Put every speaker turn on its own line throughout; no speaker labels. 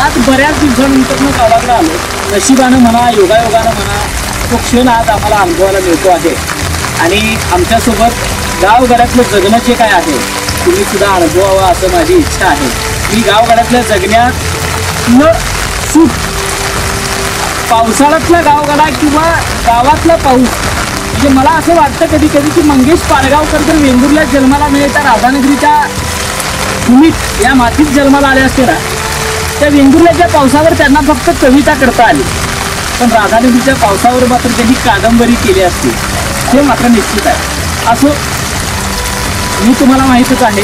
आज बऱ्याच दिवसानंतर गावाकडे आलो. नशिबानं म्हणा, योगायोगानं म्हणा, तो क्षण आज आम्हाला अनुभवायला मिळतो आहे. आणि आमच्यासोबत गावगाड्यातलं जगणं जे काय आहे तुम्ही सुद्धा अनुभवावं असं माझी इच्छा आहे. मी गावगाड्यातल्या जगण्यातलं सुख, पावसाळ्यातला गावगाडा किंवा गावातला पाऊस, म्हणजे मला असं वाटतं कधी कधी की मंगेश पाडगावकर जर वेंगुर्ल्यात जन्माला मिळेल तर राधानगरीच्या भूमीत या मातीत जन्माला आले असते ना, त्या वेंगुर्ल्याच्या पावसावर त्यांना फक्त कविता करता आली, पण राधानगरीच्या पावसावर मात्र त्यांनी कादंबरी केली असती हे मात्र निश्चित आहे. असो, मी तुम्हाला माहीतच आहे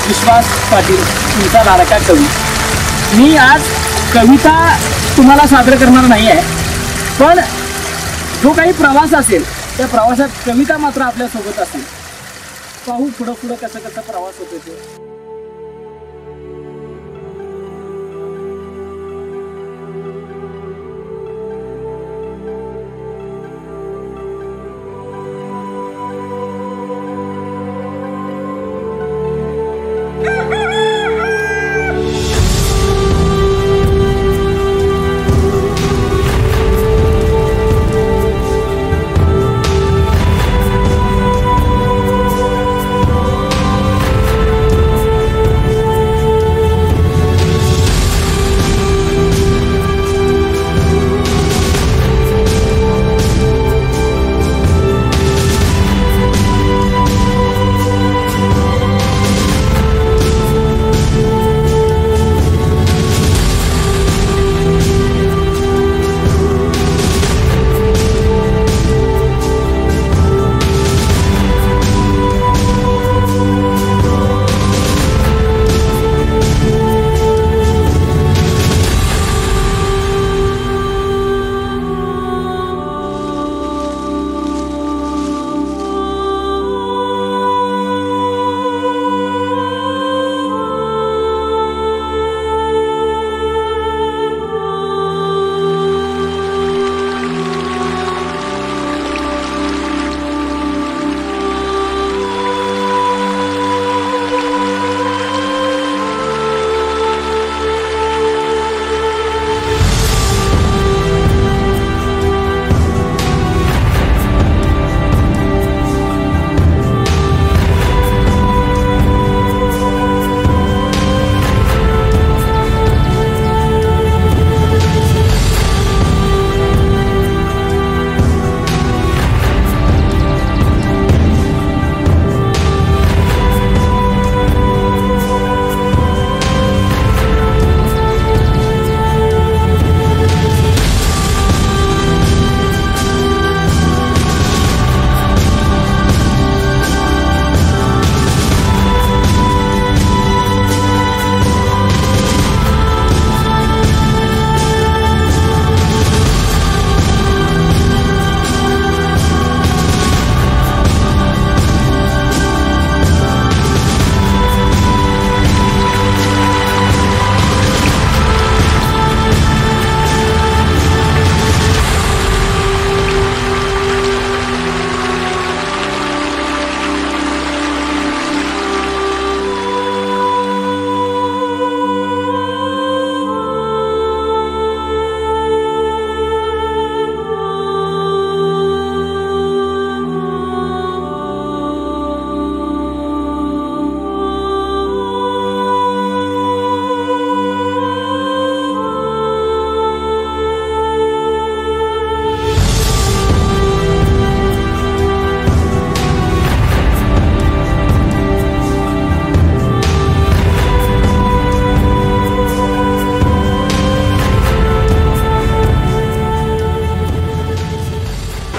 विश्वास पाटील तुमचा लाडका कवी. मी आज कविता तुम्हाला सादर करणार नाही आहे, पण जो काही प्रवास असेल त्या प्रवासात कविता मात्र आपल्यासोबत असेल. पाहू पुढं पुढं कसं कसं प्रवास होतो ते.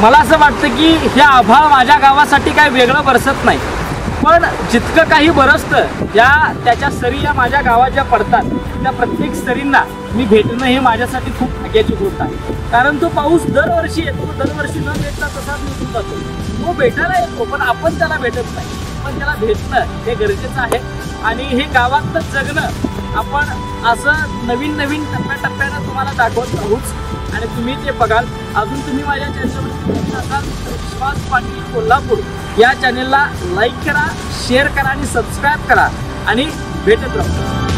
मला असं वाटतं की हे आभाळ माझ्या गावासाठी काय वेगळं बरसत नाही, पण जितकं काही बरसतं त्याच्या सरी या माझ्या गावात ज्या पडतात त्या प्रत्येक सरींना मी भेटणं हे माझ्यासाठी खूप भाग्याची गोष्ट आहे. कारण तो पाऊस दरवर्षी येतो, दरवर्षी न भेटला तसाच निघून जातो. तो भेटायला येतो पण आपण त्याला भेटत नाही, पण त्याला भेटणं हे गरजेचं आहे. आणि हे गावातलं जगणं आपण असं नवीन नवीन टप्प्याटप्प्यानं तुम्हाला दाखवत राहूच. आणि तुम्ही ते बघाल. अजून तुम्ही माझ्या चॅनलवर असाल विश्वास पाटील कोल्हापूर या चॅनेलला लाईक करा, शेअर करा आणि सबस्क्राईब करा आणि भेटत राहू.